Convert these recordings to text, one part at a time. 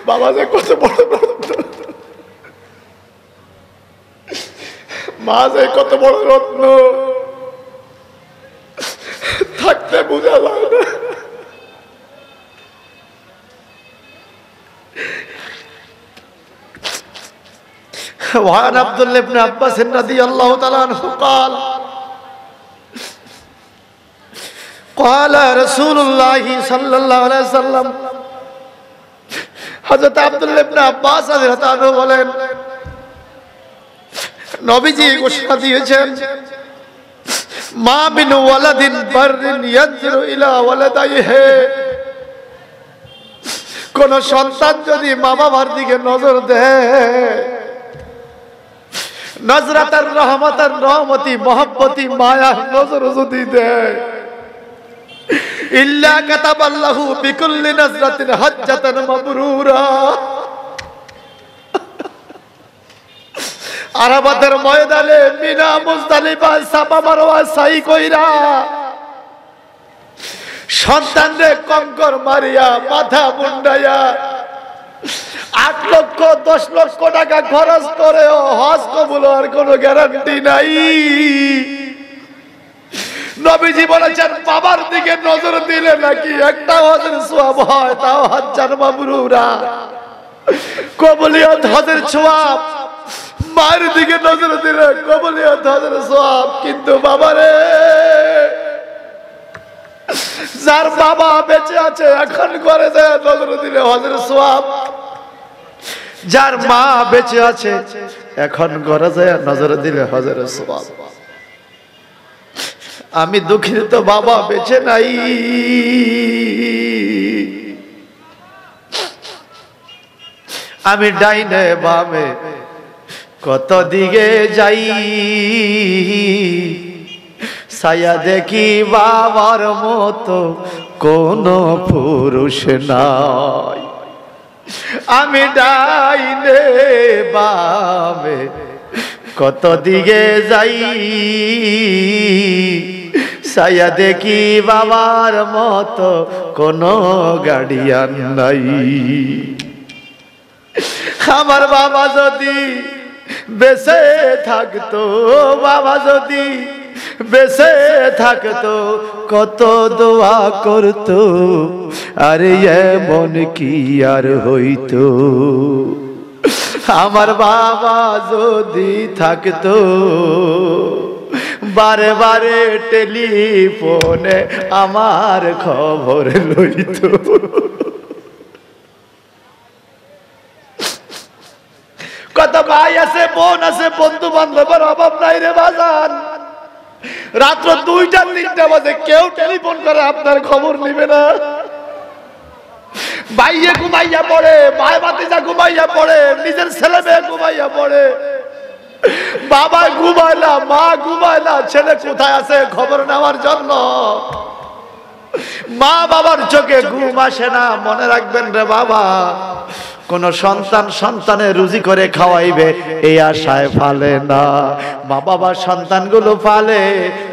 বাবা যে কত বড় রত্ন, মা যে কত বড় রত্ন, থাকতে বোঝা যায় না। وعن عبد الله بن عباس رضي الله تعالى عنه قال قال رسول الله صلى الله عليه وسلم হযরত আব্দুল্লাহ ইবনে আব্বাস রাদিয়াল্লাহু আনহু বলেন, নবীজি ঘোষণা দিয়েছেন, মা মিন ওয়ালাদিন বাররিন ইয়ানজুরু ইলা ওয়ালাদাইহি, কোন সন্তান যদি মা বাবার দিকে নজর দেয়, নজরাতার রহমতার রহমতি মহব্বতি মায়া নজর যদি দেয়, ইল্লা কাতাবাল্লাহু বিকুল্লি নজরাতিন হজ্জাতান মাবরুরা, আরাফাতের ময়দানে মিনা মুজদালিফা সাফা মারওয়া সাই কইরা সন্তানরে কঙ্কর মারিয়া মাথা মুন্ডাইয়া 8 লক্ষ 10 লক্ষ টাকা খরচ করেও হজ কবুল হওয়ার কোনো গ্যারান্টি নাই। নবীজি বলেছেন, বাবার দিকে নজর দিলে নাকি একটা হজের সওয়াব হয়, তাও হজ্জান মাবরুরা, কবুলিয়ত হজের সওয়াব। মায়ের দিকে নজর দিলে কবুলিয়ত হজের সওয়াব। কিন্তু বাবারে, যার বাবা বেঁচে আছে এখন করে যায় নজর দিলে হজের সওয়াব, যার মা বেঁচে আছে এখন করে যায় নজর দিলে হজের সওয়াব। আমি দুঃখিত, বাবা বেঁচে নাই। আমি ডাইনে বামে কত দিকে যাই, ছায়া দেখি বাবার মতো কোন পুরুষ নাই। আমি ডাইনে বামে কত দিকে যাই, ছায়া দেখি বাবার মতো কোন গার্ডিয়ান নাই। আমার বাবা যদি বেঁচে থাকতো, বাবা যদি বেঁচে থাকতো, কত দোয়া করতো, আরে এমন কি আর হইতো। আমার বাবা যদি থাকতো, বারে বারে টেলিফোনে আমার খবর লইতো। কত ভাই আছে, বোন আছে, বন্ধু বান্ধবের অভাব নাই রে বাজান। রাত্র 2টা 3টা বাজে কেউ টেলিফোন করে আপনার খবর নিবে না। ভাইয়ে ঘুমাইয়া পড়ে, ভাই ভাতিজা ঘুমাইয়া পড়ে, নিজের ছেলে মেয়ে ঘুমাইয়া পড়ে, বাবা ঘুমায় না, মা ঘুমায় না, ছেলে কোথায় আছে খবর নেওয়ার জন্য। মা বাবার চোখে ঘুম আসে না। মনে রাখবেন রে বাবা, কোন সন্তান সন্তানে রুজি করে খাওয়াইবে এই আশায় ফালে না। মা বাবা সন্তানগুলো ফালে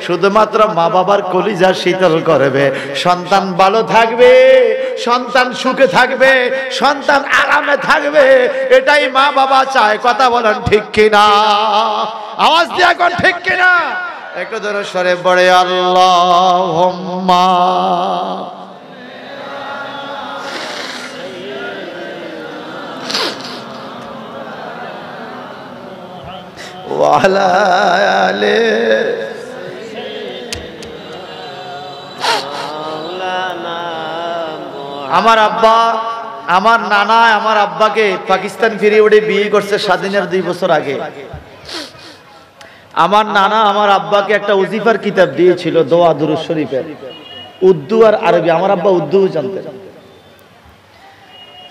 শুধুমাত্র মা বাবার কলিজা শীতল করবে। সন্তান ভালো থাকবে, সন্তান সুখে থাকবে, সন্তান আরামে থাকবে, এটাই মা বাবা চায়। কথা বলেন ঠিক কিনা? আওয়াজ দিয়ে এখন ঠিক কিনা? একটু জোরে সরে পড়ে আল্লাহুম্মা ওয়ালা আলে। আমার আব্বা, আমার নানা আমার আব্বাকে পাকিস্তান পিরিয়ডে বিয়ে করছে স্বাধীনের 2 বছর আগে। আমার নানা আমার আব্বাকে একটা উজিফার কিতাব দিয়েছিল, দোয়া দুরূদ শরীফের, উর্দু আর আরবি। আমার আব্বা উর্দু জানতেন।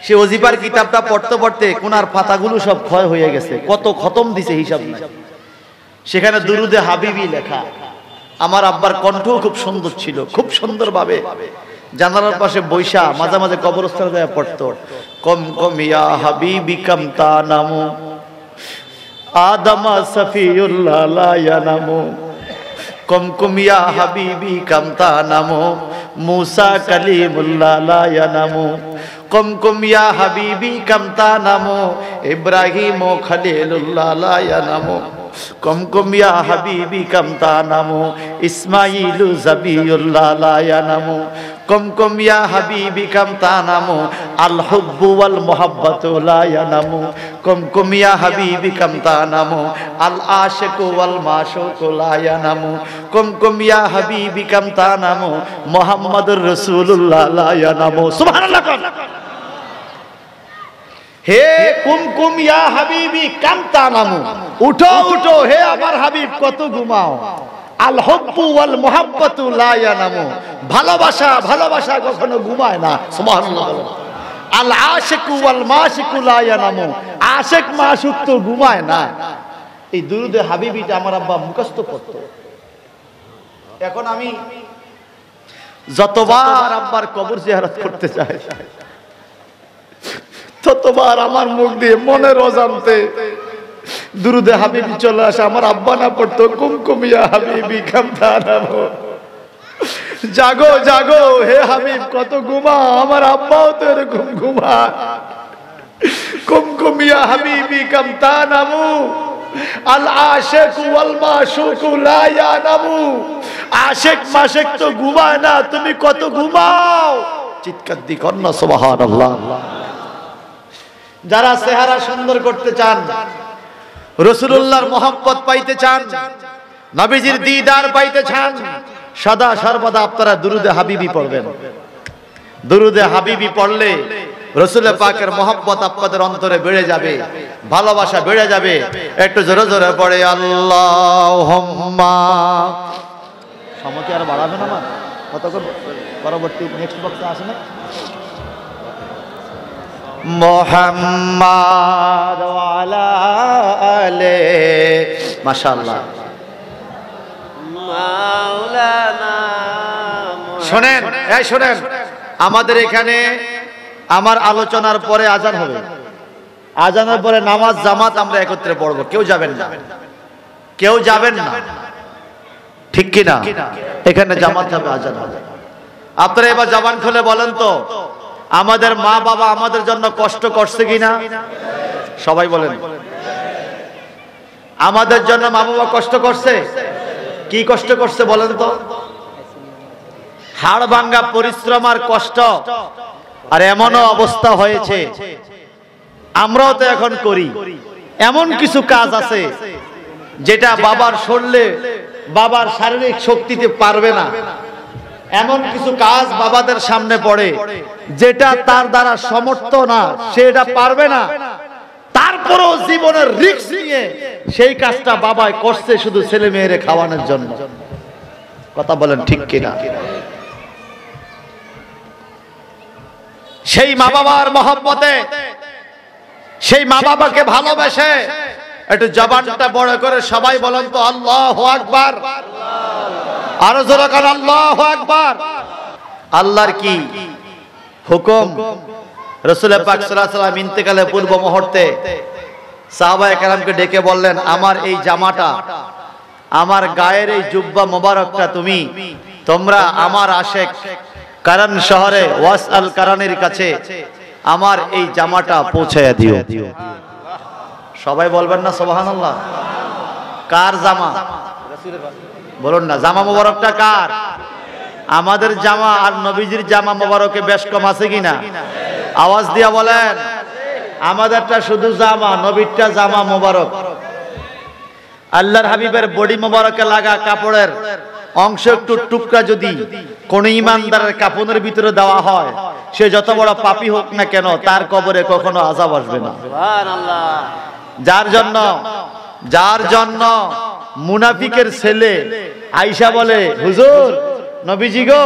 সে ওজিফার কিতাবটা পড়তে পড়তে কোনার পাতাগুলো সব ক্ষয় হয়ে গেছে, কত খতম দিছে হিসাব নাই। সেখানে দুরুদে হাবিবি লেখা। আমার আব্বার কণ্ঠ খুব সুন্দর ছিল, খুব সুন্দরভাবে জানালার পাশে বৈশা মাঝে মাঝে কবরস্থানে যায় পড়তো। কম কম ইয়া হাবিবি কাম তানামু আদমা সফিউল্লাহ লা ইয়ানামু, কম কম ইয়া হাবিবি কাম তানামু মুসা কালিমুল্লাহ লা ইয়ানামু, কম কম ইয়া হাবিবি কাম তানামু ইব্রাহিম খলিলুল্লাহ লা ইয়ানামু কম কম ইয়া হাবিবি কাম তানামু ইসমাঈলু যাবিউল্লাহ লা ইয়ানামু কম কম ইয়া হাবিবি কাম তানামু আল হুব্বু ওয়াল মুহাব্বাতু লা ইয়ানামু কম কম ইয়া হাবিবি কাম তানামু আল আশিকু ওয়াল মাশুকু লা ইয়ানামু কম কম ইয়া হাবিবি কাম তানামু মুহাম্মাদুর রাসূলুল্লাহ লা ইয়ানামু সুবহানাল্লাহ। হে কুমকুম ইয়া হাবিবি কাম তানামু, উঠো উঠো হে আমার হাবিব কত ঘুমাও। আল হুব্বু ওয়াল মুহাব্বাতু লা ইয়ানামু, ভালোবাসা ভালোবাসা কখনো ঘুমায় না। সুবহানাল্লাহ। আল আশিকু ওয়াল মাশিকু লা ইয়ানামু, আশিক মাশুক তো ঘুমায় না। এই দুরুদে হাবিবিটা আমার আব্বা মুখস্থ করত। এখন আমি যতবার আব্বার কবর জিয়ারত করতে যাই ততবার আমার মুখ দিয়ে মনের অজান্তে দুরুদে হাবিবি চলে আসে। আমার আব্বা না পড়তো কুমকুম ইয়া হাবিবি কাম তানামু, জাগো জাগো হে হাবিব কত ঘুমা। আমার আব্বাও তো এরকম ঘুমা। কুমকুম ইয়া হাবিবি কাম তানামু আল আশিকু ওয়াল মাশুকু লা ইয়ানামু, আশিক মাশিক তো ঘুমায় না, তুমি কত ঘুমাও। চিৎকার দি কন্না সুবহানাল্লাহ। যারা চেহারা সুন্দর করতে চান, রাসূলুল্লাহর মহব্বত পাইতে চান, নবীজির দিদার পাইতে চান, সদা সর্বদা আপনারা দুরুদে হাবিবি পড়বেন। দুরুদে হাবিবি পড়লে রাসূল পাকের মহব্বত আপনাদের অন্তরে বেড়ে যাবে, ভালোবাসা বেড়ে যাবে। একটু জোরে জোরে পড়ে আল্লাহুম্মা। সময় কি আর বাড়াবে না? আমার কতক্ষণ পরবর্তী নেক্সট বক্সে আসে না? মুহাম্মাদ ওয়া আলা আলে, মাশাআল্লাহ। মাওলানা শুনেন, এই শুনেন, আমাদের এখানে আমার আলোচনার পরে আজান হবে। আজানের পরে নামাজ জামাত আমরা একত্রে পড়বো। কেউ যাবেন না, কেউ যাবেন না, ঠিক কি না? এখানে জামাত হবে, আজান হবে। আপনারা এবার জবান খুলে বলেন তো, আমাদের মা বাবা আমাদের জন্য কষ্ট করছে কিনা? সবাই বলেন। আমাদের জন্য মা বাবা কষ্ট করছে। কি কষ্ট করছে বলেন তো? হাড় ভাঙ্গা পরিশ্রম আর কষ্ট। আর এমনও অবস্থা হয়েছে, আমরাও তো এখন করি, এমন কিছু কাজ আছে যেটা বাবার শরীরে বাবার শারীরিক শক্তিতে পারবে না। এমন কিছু কাজ বাবাদের সামনে পড়ে যেটা তার দ্বারা সমর্থ না, সেটা পারবে না। তারপরেও জীবনের রিস্ক নিয়ে সেই কাজটা বাবাই করছে শুধু ছেলে মেয়েরে খাওয়ানোর জন্য। কথা বলেন ঠিক কিনা? সেই মা বাবার মহব্বতে, সেই মা বাবাকে ভালোবেসে একটু জবানটা বড় করে সবাই বলেন তো আল্লাহু আকবার। আরো জোরে করে আল্লাহু আকবার। আল্লাহর কি হুকুম, রাসূল পাক সাল্লাল্লাহু আলাইহি ওয়াসাল্লাম ইন্তেকালের পূর্ব মুহূর্তে সাহাবায়ে কেরামকে ডেকে বললেন, আমার এই জামাটা, আমার গায়ের এই জুব্বা মোবারকটা তোমরা আমার আশেক কারণ শহরে ওয়াস আল কারণের কাছে আমার এই জামাটা পৌঁছায়া দিও। সবাই বলবেন না সুবহানাল্লাহ? কার জামা বলুন না? জামা মোবারকটা কার? আমাদের জামা আর নবীজির জামা মোবারকে বেশ কম আছে কিনা? আওয়াজ দিয়া বলেন। আমাদেরটা শুধু জামা, নবীরটা জামা মোবারক। আল্লাহর হাবিবের বডি মোবারকে লাগা কাপড়ের অংশ একটু টুকরা যদি কোন ইমানদারের কাফনের ভিতরে দেওয়া হয়, সে যত বড় পাপী হোক না কেন তার কবরে কখনো আযাব আসবে না। সুবহানাল্লাহ। যার জন্য মুনাফিকের ছেলে আয়েশা বলে, হুজুর নবীজি গো,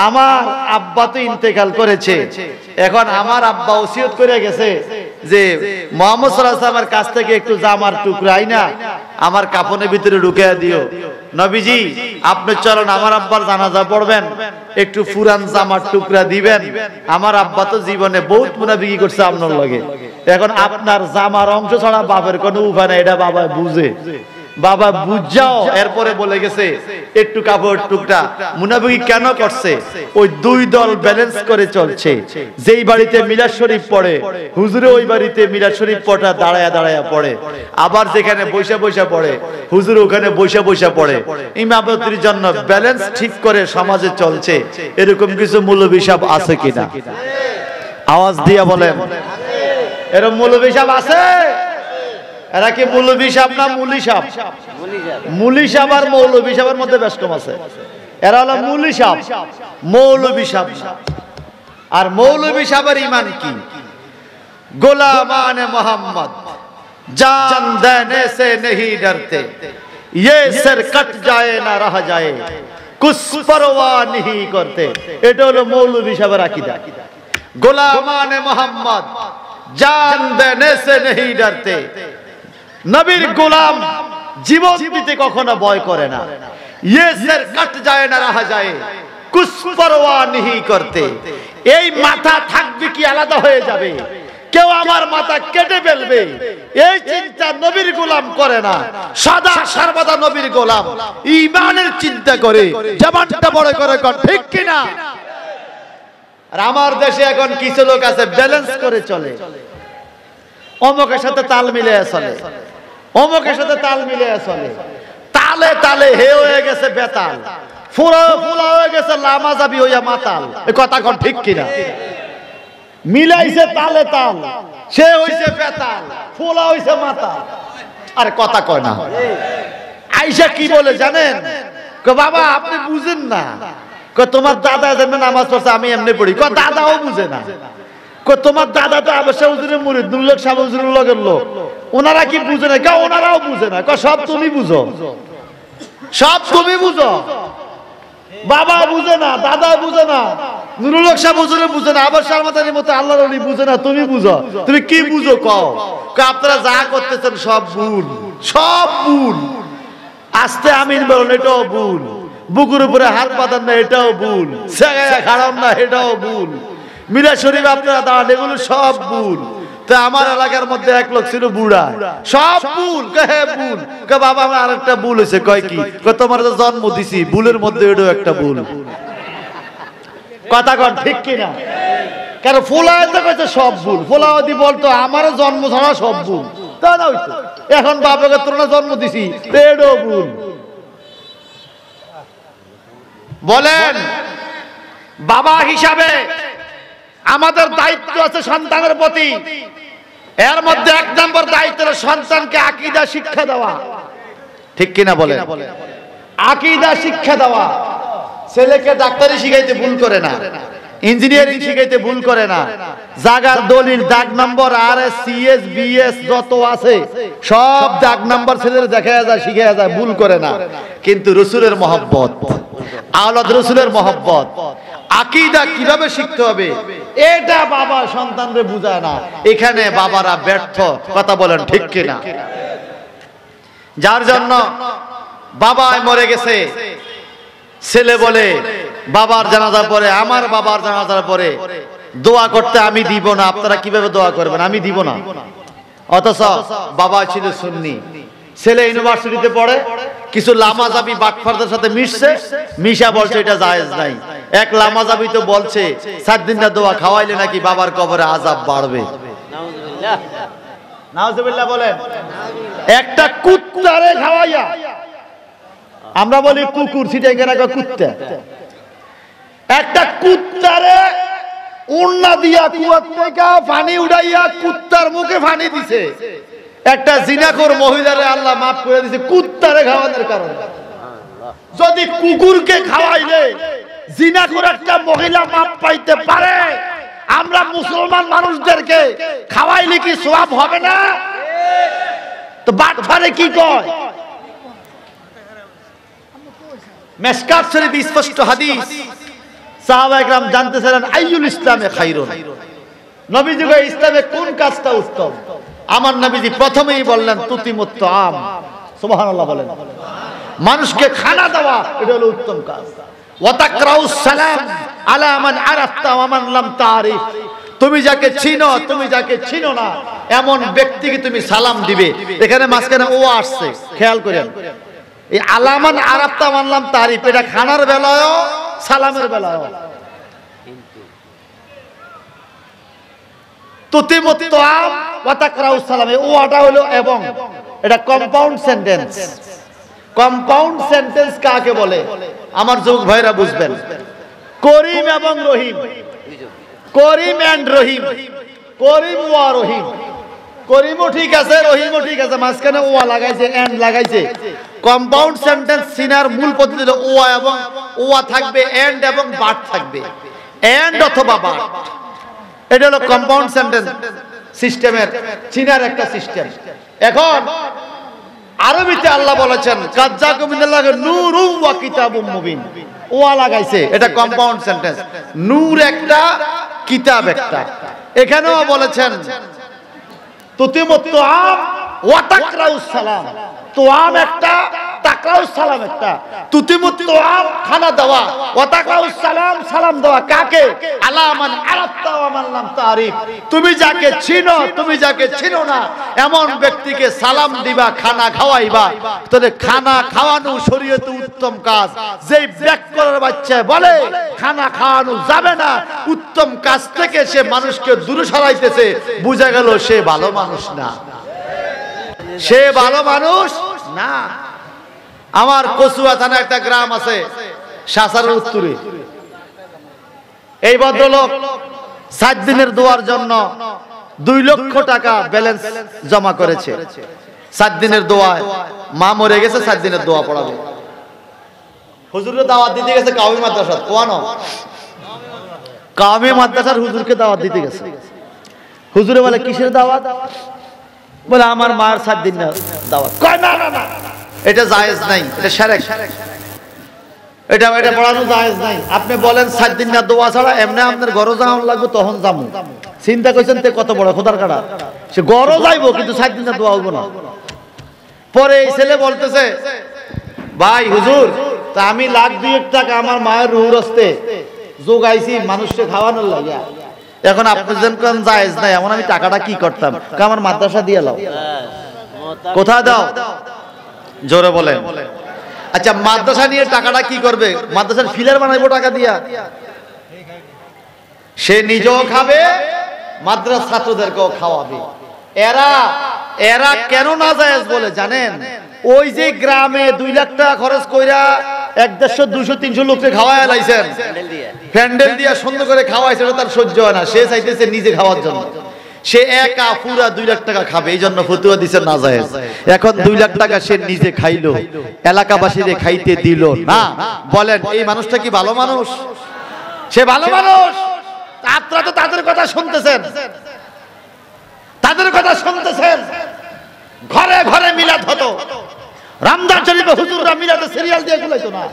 আমার আব্বা তো ইন্তেকাল করেছে, এখন আমার আব্বা ওসিয়ত করে গেছে যে মুহাম্মদ সাল্লাল্লাহু আলাইহি ওয়াসাল্লামের কাছ থেকে একটু জামার টুকরা আইনা আমার কাফনের ভিতরে ঢুকিয়ে দিও। নবীজি আপনি চলেন, আমার আব্বার জানাজা পড়বেন, একটু পুরান জামার টুকরা দিবেন। আমার আব্বা তো জীবনে বহুত মুনাফিকি করছে আপনার লগে, এখন আপনার জামার অংশ ছাড়া বাপের কোনো উপায় নাই, এটা বাবা বুঝে। বাবা বুঝাও। এরপরে বলে গেছে একটু কাপড় টুকটা মুনাফিকি কেন করছে? ওই দুই দল ব্যালেন্স করে চলছে। যেই বাড়িতে মিলাদ শরীফ পড়ে হুজুরে ওই বাড়িতে মিলাদ শরীফ পড়া দাঁড়ায়া দাঁড়ায়া পড়ে, আবার যেখানে বৈশা বৈশা পড়ে হুজুর ওখানে বৈশা বৈশা পড়ে। ইমামতির জন্য ব্যালেন্স ঠিক করে সমাজে চলছে। এরকম কিছু মৌলবী সাহেব আছে কিনা? আওয়াজ দিয়া বলেন, এরকম মৌলবী সাহেব আছে? এরা কি মৌলবী সাহেব না মুলি সাহেব? মুলি সাহেব আর মৌলবী সাহেবের মধ্যে বেশ কম আছে। এরা হলো মুলি সাহেব, মৌলবী সাহেব। আর মৌলবী সাহেবের ঈমান কি? গোলামানে মোহাম্মদ जान देने से नहीं डरते, ये सर कट जाए ना रह जाए, कुछ परवाह नहीं करते। এটা হলো মৌলবী সাহেবের আকীদা। গোলামানে মোহাম্মদ जान देने से नहीं डरते, নবীর গোলাম জীবন দিতে কখনো ভয় করে না। ये सर कट जाए ना रह जाए, कुछ परवाह नहीं करते। এই মাথা থাকবে কি আলাদা হয়ে যাবে, কেউ আমার মাথা কেটে ফেলবে, এই চিন্তা নবীর গোলাম করে না। সদা সর্বদা নবীর গোলাম ঈমানের চিন্তা করে, জবানটা বড় করে কর, ঠিক কি না? আর আমার দেশে এখন কিছু লোক আছে ব্যালেন্স করে চলে। অমুকের সাথে তাল মিলিয়ে চলে, অমুকের সাথে তাল মিলিয়ে চলে। তালে তালে হে হয়ে গেছে বেতাল, ফুরা ফুলা হয়ে গেছে লামাজাবি হইয়া মাতাল। এই কথা কোন ঠিক কি না? মিলাইছে তালে তাল, সে হইছে বেতাল, ফুলা হইছে মাতাল। আর কথা কয় না। আয়েশা কি বলে জানেন? বাবা আপনি বুঝেন না। তোমার দাদা যেমন নামাজ পড়ছে আমি এমনি পড়ি। দাদাও বুঝে না। তোমার দাদা তো আবশ্যক হুজুরের মুরিদ, নুরুল হক সাহেব হুজুরের লগের লোক। ওনারা কি বুঝে না? ওনারাও বুঝে না। সব তুমি বুঝো, সব তুমি বুঝো। বাবা বুঝে না, দাদা বুঝে না, নুরুল হক সাহেব হুজুরে বুঝে না, আবার শারমাতানির মতো আল্লাহর ওলি বুঝে না। তুমি বুঝো। তুমি কি বুঝো কও? আপনারা যা করতেছেন সব ভুল, সব ভুল। আস্তে আমিন বলুন, এটাও ভুল। বুকুর উপরে হাত পাতান না, এটাও ভুল। সেগায়া খাড়ান না, এটাও ভুল। মিলাদ শরীফ আপনারা দাঁড়ান, এগুলো সব ভুল। তো আমার এলাকার মধ্যে এক লোক ছিল বুড়া, সব ভুল। হে ভুল। বাবা আমার আরেকটা ভুল হয়েছে। কয় কি? তোমার তো জন্ম দিছি, ভুলের মধ্যে এটাও একটা ভুল। কথা কন ঠিক কিনা? কারণ ফোলায় তো কইছে সব ভুল। ফোলাওয়াদি বলতো আমার জন্ম ছাড়া সব ভুল, তা না হইতো। এখন বাবাকে তোর না জন্ম দিছি, এটাও ভুল। বলেন বাবা হিসাবে আমাদের দায়িত্ব আছে সন্তানের প্রতি। এর মধ্যে এক নম্বর দায়িত্ব হলো সন্তানকে আকীদা শিক্ষা দেওয়া, ঠিক কিনা বলেন? আকীদা শিক্ষা দেওয়া। ছেলেকে ডাক্তারি শিখাইতে ভুল করে না, ইঞ্জিনিয়ারিং শিখাইতে ভুল করে না। জাগার দলিল দাগ নম্বর RS CS BS যত আছে সব দাগ নম্বর ছেলের দেখা যায়, শিখে যায়, ভুল করে না। কিন্তু রাসূলের মহব্বত, আওলাদ রাসূলের মহব্বত, আকীদা কিভাবে শিখতে হবে এটা বাবা সন্তানদের বুঝায় না। এখানে বাবারা ব্যর্থ। কথা বলেন ঠিক কিনা? যার জন্য বাবা মরে গেছে, ছেলে বলে বাবার জানাজার পরে, আমার বাবার জানাজার পরে দোয়া করতে আমি দিব না। আপনারা কিভাবে দোয়া করবেন? আমি দিব না। অথচ বাবা ছিল সুন্নি, ছেলে ইউনিভার্সিটিতে পড়ে, কিছু লামাজাবি বাটফারদের সাথে মিশছে, মিশা বলছে এটা জায়েজ নাই। এক লামাজাবি তো বলছে 7 দিন না দোয়া খাওয়াইলে নাকি বাবার কবরে আযাব বাড়বে। নাউজুবিল্লাহ, নাউজুবিল্লাহ বলেন। একটা কুত্তারে খাওয়াইয়া, আমরা বলি কুকুর, সিটাই কেনা কুত্তা, একটা কুত্তারে উন্না দিয়া কুয়ার থেকে পানি উড়াইয়া কুত্তার মুখে পানি দিছে। একটা জিনাখোর মহিলারে আল্লাহ মাফ করে দিয়েছে কুত্তারে খাওয়ানোর কারণে। যদি কুকুরকে খাওয়াইলে জিনাখোর একটা মহিলা মাফ পাইতে পারে, আমরা মুসলমান মানুষদেরকে খাওয়াইলে কি সওয়াব হবে না? তো বাটফারে কি কয়? মিশকাত শরীফ স্পষ্ট হাদিস, সাহাবায়ে কেরাম জানতেছিলেন আইয়ুল ইসলামে খায়রুন, নবী যুগে ইসলামে কোন কাজটা উত্তম? আমার নবীজি প্রথমেই বললেন তুতিমুত তাআম। সুবহানাল্লাহ বলেন। মানুষকে খানা দেওয়া এটা হলো উত্তম কাজ। ওয়া তাকরাউস সালাম আলা মান আরাফতা ওয়া মান লাম তারিফ, তুমি যাকে চিনো, তুমি যাকে চিনো না এমন ব্যক্তিকে তুমি সালাম দিবে। এখানে মাঝখানে ও আসছে, খেয়াল করেন। এই আলামান আরাফতা মানলাম তারিফ, এটা খানার বেলায়ও সালামের বেলায়ও। তুতিমুত তাআম ওয়া তাকরাউস সালাম, ওয়াটা হলো এবং, এটা কম্পাউন্ড সেন্টেন্স। কম্পাউন্ড সেন্টেন্স কাকে বলে আমার যুবক ভাইরা বুঝবেন। করিম এবং রহিম, করিম এন্ড রহিম, করিম ওয়া রহিম, করিমও ঠিক আছে রহিমও ঠিক আছে, মাঝখানে ওয়া লাগাইছে, এন্ড লাগাইছে। কম্পাউন্ড সেন্টেন্স চিনার মূল পদ্ধতি হলো ওয়া এবং ওয়া থাকবে, এন্ড এবং বাট থাকবে, এন্ড অথবা বাট। এটা হলো কম্পাউন্ড সেন্টেন্স সিস্টেমের চিনার একটা সিস্টেম। এখন আরবিতে আল্লাহ বলেছেন কাজ্জাকুম মিনাল্লাহি নূরুন ওয়া কিতাবুম মুবিন, ওয়া লাগাইছে, এটা কম্পাউন্ড সেন্টেন্স। নূর একটা, কিতাব একটা। এখানেও বলেছেন তুতিমুত তাআম ওয়া তাকরাউস সালাম, তোয়াম একটা, তাকরাউস সালাম একটা। তুতিমুত তাআম খানা দেওয়া, ওয়া তাকরাউস সালাম সালাম দেওয়া। কাকে? আলা মান আরাফতা ওয়া মান লাম তারিফ, তুমি যাকে চিনো, তুমি যাকে চিনো না এমন ব্যক্তিকে সালাম দিবা, খানা খাওয়াইবা। তাহলে খানা খাওয়ানো শরীয়তে উত্তম কাজ। যেই ব্যাককরণের বাচ্চা বলে খানা খাওয়ানো যাবে না, উত্তম কাজ থেকে সে মানুষকে দূরে সরাইতেছে, বোঝা গেল সে ভালো মানুষ না, সে ভালো মানুষ না। আমার কচুয়া থানা একটা গ্রাম আছে শাসারের উত্তরে। এই ভদ্রলোক 7 দিনের দোয়ার জন্য 2 লক্ষ টাকা ব্যালেন্স জমা করেছে। 7 দিনের দোয়ায় মা মরে গেছে, 7 দিনের দোয়া পড়াবে। হুজুরের দাওয়াত দিতে গেছে কাওমি মাদ্রাসা, কোয়ানো কাওমি মাদ্রাসার হুজুরকে দাওয়াত দিতে গেছে। হুজুরে বলে কিসের দাওয়াত? বলে আমার মার 7 দিনের দাওয়াত। কয় না না না, এটা জায়েজ নাই, এটা শিরক, এটা পড়ানো জায়েজ নাই। আপনি বলেন 7 দিন না দোয়া ছাড়া এমনি আপনার ঘরে যাওয়ার লাগবে, তখন যাবো। চিন্তা করছেন তে কত বড় খোদার কাটা, সে ঘরে যাইবো কিন্তু 7 দিন না দোয়া হইব না। পরে এই ছেলে বলতেছে ভাই হুজুর, তা আমি লাখ 2 টাকা আমার মায়ের রুহুর হস্তে যোগাইছি মানুষকে খাওয়ানোর লাগিয়া, এখন আপনি যেন কোন জায়েজ নাই, এমন আমি টাকাটা কি করতাম? আমার মাদ্রাসা দিয়ে লাও। কোথায় দাও? জোরে বলেন। আচ্ছা মাদ্রাসা নিয়ে টাকাটা কি করবে? মাদ্রাসার ফিলার বানাইবো টাকা দিয়া? সে নিজেও খাবে, মাদ্রাসা ছাত্রদেরকেও খাওয়াবে। এরা কেন না জায়েজ বলে জানেন? ওই যে গ্রামে 2 লাখ টাকা খরচ কইরা 150 200 300 লোককে খাওয়ায় লাইছেন, প্যান্ডেল দিয়া সুন্দর করে খাওয়াইছে, তার সহ্য হয় না, সে চাইতেছে নিজে খাওয়ার জন্য। সে একা পুরা 2 লাখ টাকা খাবে, এই জন্য ফতুয়া দিছে না জায়েজ। এখন 2 লাখ টাকা সে নিজে খাইলো, এলাকাবাসীদের খাইতে দিল না। বলেন এই মানুষটা কি ভালো মানুষ? সে ভালো মানুষ? আপনারা তো তাদের কথা শুনতেছেন, তাদের কথা শুনতেছেন। ঘরে ঘরে মিলাদ হতো, রমজান শরীফে হুজুররা মিলাদে সিরিয়াল দিয়ে গুলাইতো না।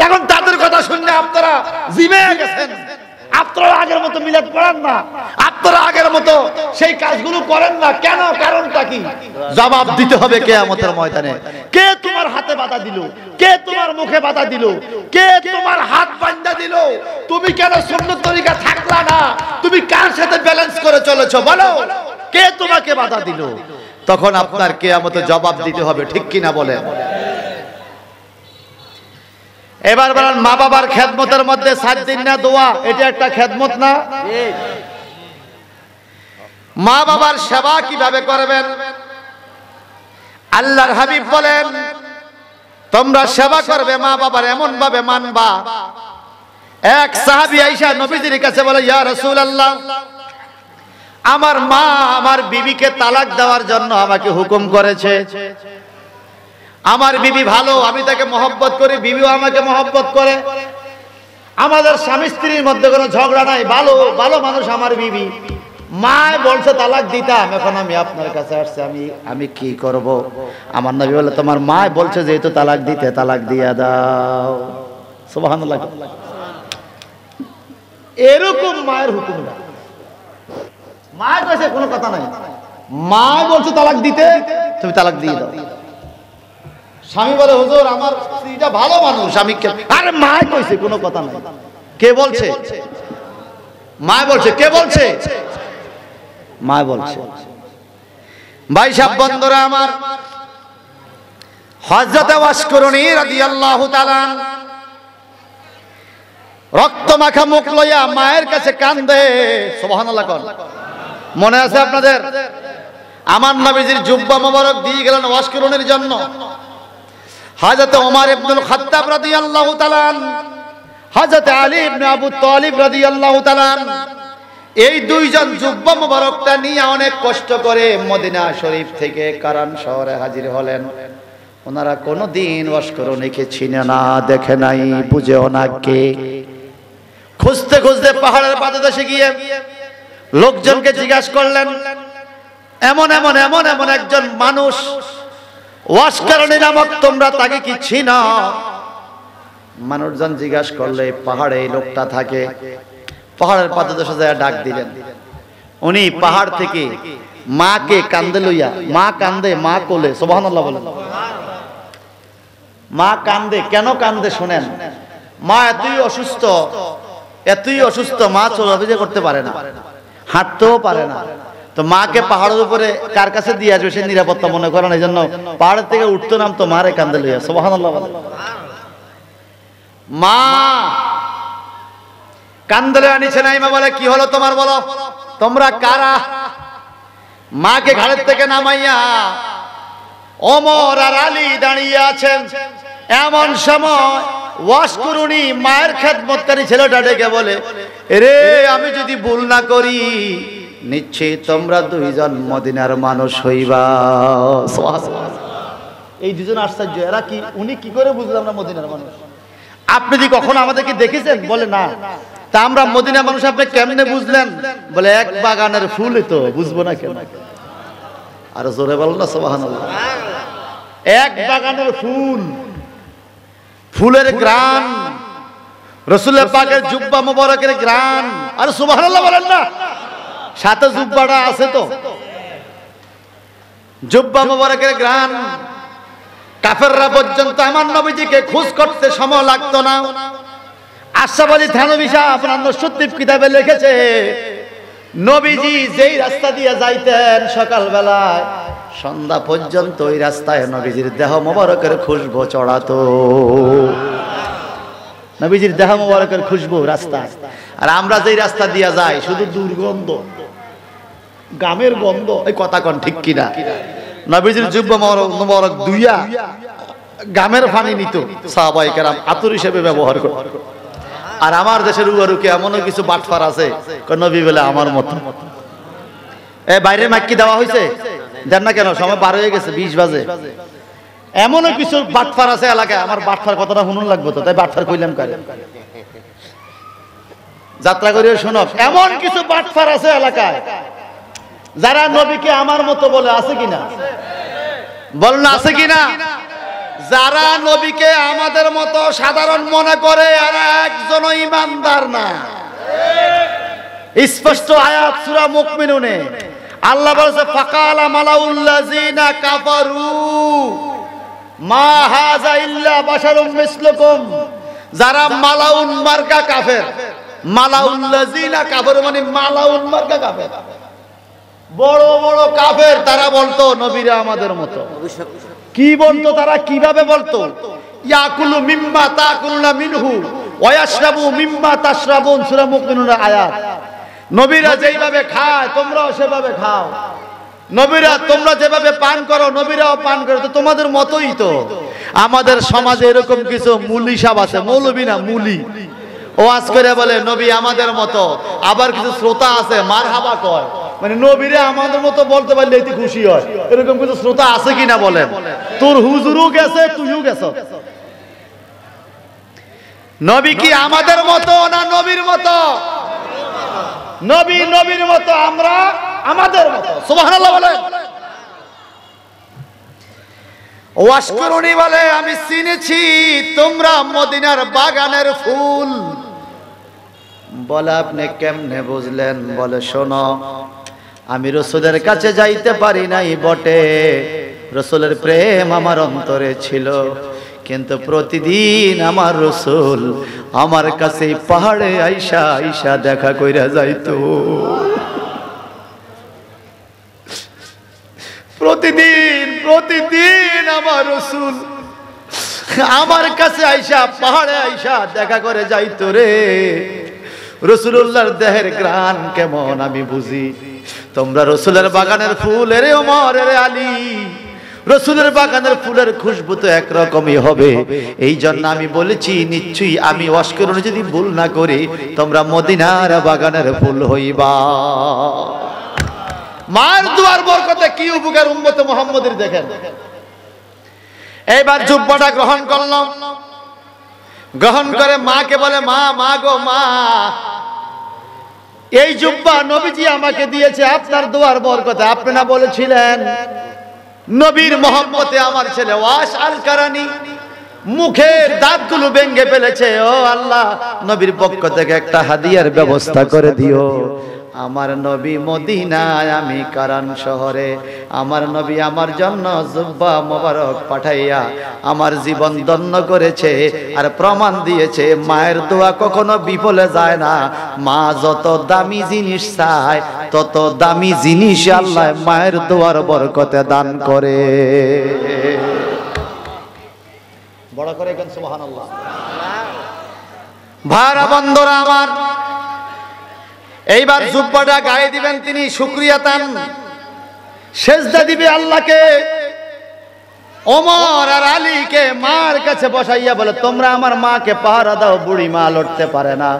এখন তাদের কথা শুনে আপনারা জিমে গেছেন, আপনারা আগের মতো মিলাদ পড়েন না, আপনারা আগের মতো সেই কাজগুলো করেন না। কেন? কারণটা কি? জবাব দিতে হবে কিয়ামতের ময়দানে। কে তোমার হাতে বাধা দিল? কে তোমার মুখে বাধা দিল? কে তোমার হাত বাঁধা দিল? তুমি কেন সুন্নত তরিকা থাকলা না? তুমি কার সাথে ব্যালেন্স করে চলেছো বলো? কে তোমাকে বাধা দিল? তখন আপনার কিয়ামতে জবাব দিতে হবে, ঠিক কিনা বলেন? এবার বলেন মা বাবার খেদমতের মধ্যে 7 দিন না দোয়া, এটা একটা খেদমত না? মা বাবার সেবা কিভাবে করবেন? আল্লাহর হাবিব বলেন তোমরা সেবা করবে মা বাবার এমন ভাবে মানবা। এক সাহাবী আয়েশা নবীজির কাছে বলে ইয়া রাসূলুল্লাহ, আমার মা আমার বিবিকে তালাক দেওয়ার জন্য আমাকে হুকুম করেছে। আমার বিবি ভালো, আমি তাকে মহব্বত করি, বিবিও আমাকে মহব্বত করে, আমাদের স্বামী স্ত্রীর মধ্যে কোনো ঝগড়া নাই, ভালো ভালো মানুষ আমার বিবি। মা বলছে তালাক দিতাম, এখন আমি আপনার কাছে আসছি, আমি কি করব? আমার নবী বলে তোমার মা বলছে যেহেতু তালাক দিতে, তালাক দিয়া দাও। সুবহানাল্লাহ। এরকম মায়ের হুকুম না, মা কইছে কোনো কথা নাই, মা বলছে তালাক দিতে, তুমি তালাক দিয়ে দাও। স্বামী বলে হুজুর আমার স্ত্রীটা ভালো মানুষ, আমি আরে মা কইছে কোনো কথা নাই। কে বলছে? মা বলছে। কে বলছে? মা বলছে। ভাই সাহেব বন্ধুরা আমার, হযরত ওয়াশকুরুনি রাদিয়াল্লাহু তাআলা রক্ত মাখা মুখ লইয়া মায়ের কাছে কান্দে। সুবহানাল্লাহ কোন মনে আছে আপনাদের? আমার নবীজির জুব্বা মোবারক দিয়ে গেলেন ওয়াশকুরুনির জন্য। হযরত ওমর ইবনুল খাত্তাব রাদিয়াল্লাহু তাআলা, হযরত আলী ইবনে আবু তালিব রাদিয়াল্লাহু তাআলা, এই দুইজন জুব্বা মোবারকটা নিয়ে অনেক কষ্ট করে মদিনা শরীফ থেকে কারান শহরে হাজির হলেন। ওনারা কোনোদিন ওয়াশকুরুনিকে চিনে না, দেখে নাই, বুঝেও না কে। খুঁজতে খুঁজতে পাহাড়ের পাদদেশে গিয়ে লোকজনকে জিজ্ঞাসা করলেন, এমন এমন এমন এমন একজন মানুষ ওয়াশকুরুনি নামক, তোমরা তাকে কি চিনো? মানুষজন জিজ্ঞাসা করলে পাহাড়ে এই লোকটা থাকে। পাহাড়ের পাদদেশে যায় ডাক দিলেন। উনি পাহাড় থেকে মাকে কান্দে লইয়া, মা কান্দে, মা কোলে, সুবহানাল্লাহ বলেন। মা কান্দে, কেন কান্দে শুনেন। মা এতই অসুস্থ, এতই অসুস্থ, মা চলাফেরা করতে পারে না, হাঁটতেও পারে না। তো মাকে পাহাড়ের উপরে কার কাছে দিয়ে আসবে, সে নিরাপত্তা মনে করেন, এই জন্য পাহাড় থেকে উঠতো নামতো মারে কান্দে লইয়া, সুবহানাল্লাহ বলেন। মা কান্দলে আনিছে নাই। মা বলে, কি হলো তোমার, বলো, তোমরা কারা? মাকে ঘাড়ের থেকে নামাইয়া ওমর আর আলী দাঁড়িয়ে আছেন। এমন সময় ওয়াশকুরুনি মায়ের খেদমতকারী ছেলেটা ডেকে বলে, রে আমি যদি ভুল না করি নিশ্চয়ই তোমরা দুইজন মদিনার মানুষ হইবা। এই দুজন আশ্চর্য, এরা কি, উনি কি করে বুঝলেন আমরা মদিনার মানুষ? আপনি কি কখনো আমাদেরকে দেখেছেন? বলে না। তা আমরা মদিনা মানুষ আপনি কেমনে বুঝলেন? বলে, এক বাগানের ফুল তো, বুঝবো না কেন? আর জোরে বলো না সুবহানাল্লাহ। এক বাগানের ফুল, ফুলের গ্রান, রাসূলের পাকের জুব্বা মোবারকের গ্রান। আর সুবহানাল্লাহ বলেন না, সাথে জুব্বাটা আছে তো, জুব্বা মোবারকের গ্রান। কাফেররা পর্যন্ত আমার নবীজিকে খোঁজ করতে সময় লাগতো না। আশরাফ আলী থানভী সাহেব আপনার নসুদ্দীপ কিতাবে লিখেছে, নবীজি যেই রাস্তা দিয়ে যাইতেন সকাল বেলায় সন্ধ্যা পর্যন্ত ওই রাস্তায় নবীজির দেহ মোবারকের খুশবু চড়াতো। নবীজির দেহ মোবারকের খুশবু রাস্তায়। আর আমরা যেই রাস্তা দিয়ে যাই শুধু দুর্গন্ধ, গামের গন্ধ। এই কথা কোন ঠিক কিনা? নবীজির জুব্বা মোবারক দুইয়া গামের পানি নিত সাহাবায়ে কেরাম, আতর হিসেবে ব্যবহার করত। আর আমার দেশের উয়ারুকে এমনও কিছু বাটফার আছে, নবী বলে আমার মতো। এ বাইরে মাইকি দেওয়া হয়েছে, জান না কেন? সময় পার হয়ে গেছে, 20 বাজে। এমনও কিছু বাটফার আছে এলাকায়, আমার বাটফার কথাটা শুনুন লাগবে তো, তাই বাটফার কইলাম কারে, যাত্রা করিও শুনো। এমন কিছু বাটফার আছে এলাকায় যারা নবীকে আমার মতো বলে, আছে কিনা? বল না, আছে কিনা? যারা নবীকে আমাদের মতো সাধারণ মনে করে আর একজন ঈমানদার না। স্পষ্ট আয়াত সূরা মুমিনুনে আল্লাহ বলেছে, ফাকালা মালাউল্লাযিনা কাফারু মা হাযা ইল্লা বাশারুম মিসলুকুম। যারা মালাউন মার্কা কাফের, মালাউল্লাযিনা কাফারু মানে মালাউন মার্কা কাফের, বড় বড় কাফের, তারা বলতো নবীরা আমাদের মতো। কি বলতো তারা? কিভাবে বলতো? ইয়াকুলু মিম্মা তাকুলুনা মিনহু ওয়া ইয়াশরাবু মিম্মা তাশরাবুন, সূরা মুমিনুনের আয়াত। নবীরা যেভাবে খায় তোমরাও সেভাবে খাও, নবীরা তোমরা যেভাবে পান করো নবীরাও পান করে, তো তোমাদের মতোই তো। আমাদের সমাজে এরকম কিছু মুলি সাহেব আছে, মৌলবী না মুলি, ওয়াজ করে বলে নবী আমাদের মতো। আবার কিছু শ্রোতা আছে মারহাবা কয়, মানে নবীরে আমাদের মতো বলতে পারলে এতে খুশি হয়। এরকম কিছু শ্রোতা আছে কিনা বলেন? তোর হুজুরও গেছে, তুইও গেছ। নবী কি আমাদের মতো না নবীর মতো? নবী নবীর মতো, আমরা আমাদের মতো। সুবহানাল্লাহ বলেন। ওয়াশকুরুনি বলে, আমি চিনেছি তোমরা মদিনার বাগানের ফুল। বলে, আপনি কেমনে বুঝলেন? বলে, শোনো, আমি রাসূলের কাছে যাইতে পারি নাই বটে, রাসূলের প্রেম আমার অন্তরে ছিল, কিন্তু প্রতিদিন আমার রাসূল আমার কাছে পাহাড়ে আইসা আইসা দেখা কইরা যাইতো। প্রতিদিন আমার রাসূল আমার কাছে আইসা পাহাড়ে আইসা দেখা করে যাইতো রে। রাসূলুল্লাহর দেহের ঘ্রাণ কেমন আমি বুঝি। তোমরা রাসূলের বাগানের ফুল রে ওমর রে আলী, রাসূলের বাগানের ফুলের খুশবু তো একরকমই হবে। এই জন্য আমি বলেছি নিশ্চয়ই আমি ওয়াশকরণ যদি ভুল না করি তোমরা মদিনার বাগানের ফুল হইবা। মার দুয়ার বরকতে কি উপকার উম্মতে মুহাম্মদের দেখেন। এইবার জুব্বাটা গ্রহণ করলাম, গ্রহণ করে মাকে বলে মা গো মা, এই জুব্বা নবীজি আমাকে দিয়েছে আপনার দুয়ার বরকতে। আপনি না বলেছিলেন নবীর মহব্বতে আমার ছেলে ওয়াস আল কারানি মুখের দাঁতগুলো ভেঙে ফেলেছে। ও আল্লাহ, নবীর পক্ষ থেকে একটা হাদিয়ার ব্যবস্থা করে দিও। আমার নবী মদিনায়, আমি কারান শহরে। আমার নবী আমার জন্য জুব্বা মোবারক পাঠাইয়া আমার জীবন ধন্য করেছে আর প্রমাণ দিয়েছে মায়ের দোয়া কখনো বিফলে যায় না। মা যত দামি জিনিস চায় তত দামি জিনিস আল্লাহ মায়ের দোয়ার বরকতে দান করে। বড় করে কেন সুবহানাল্লাহ। ভাইরা বন্ধুরা আমার, এইবার জুব্বাটা গায়ে দিবেন তিনি, শুকরিয়াতান সেজদা দিবে আল্লাহকে। ওমর আর আলীকে মার কাছে বসাইয়া বলে তোমরা আমার মাকে পাহারা দাও, বুড়ি মা লড়তে পারে না।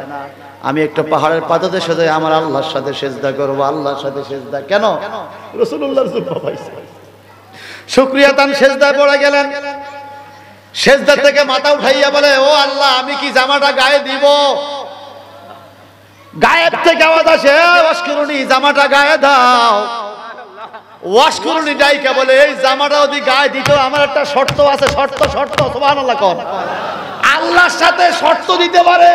আমি একটু পাহাড়ের পাদদেশে যাই আমার আল্লাহর সাথে সেজদা করব। আল্লাহর সাথে সেজদা কেন? রাসূলুল্লাহর জুব্বা পাইছে। শুকরিয়াতান সেজদায় পড়ে গেলেন। সেজদা থেকে মাথা উঠাইয়া বলে ও আল্লাহ, আমি কি জামাটা গায়ে দিব? গায়েব থেকে আওয়াজ আসে ওয়াশকুরুনি, জামাটা গায়ে দাও। ওয়াশকুরুনি ডাইকা বলে এই জামাটা যদি গায়ে দিত আমার একটা শর্ত আছে। শর্ত সুবহানাল্লাহ কোন। আল্লাহর সাথে শর্ত দিতে পারে,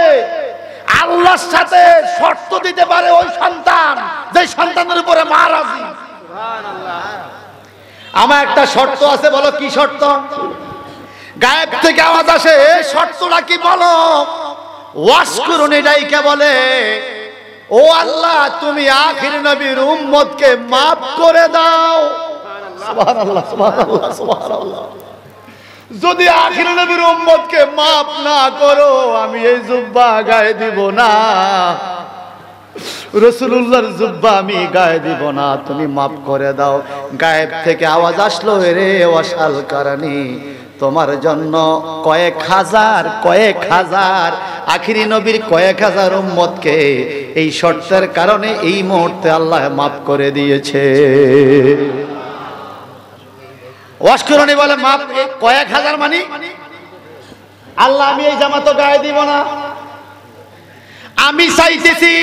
আল্লাহর সাথে শর্ত দিতে পারে ওই সন্তান যে সন্তানের উপরে মা রাজি। সুবহানাল্লাহ। আমার একটা শর্ত আছে। বলো কি শর্ত? গায়েব থেকে আওয়াজ আসে এই শর্তটা কি বলো? ওয়াশকুরুনি ডাইকা বলে ও আল্লাহ, তুমি আখির নবীর উম্মতকে maaf করে দাও। সুবহানাল্লাহ সুবহানাল্লাহ সুবহানাল্লাহ। যদি আখির নবীর উম্মতকে maaf না করো আমি এই জুব্বা গায়ে দিব না, রাসূলুল্লাহর জুব্বা আমি গায়ে দিব না, তুমি maaf করে দাও। গায়েব থেকে আওয়াজ আসলো রে ওয়াসাল কারানি, তোমার জন্য কয়েক হাজার আখিরি নবীর কয়েক হাজার উম্মতকে এই শর্তের কারণে এই মুহূর্তে আল্লাহ maaf করে দিয়েছে। ওয়াশকুরুনি বলে maaf কয়েক হাজার মানে আল্লাহ আমি এই জামা তো গায়ে দিব না, আমি চাইতেছি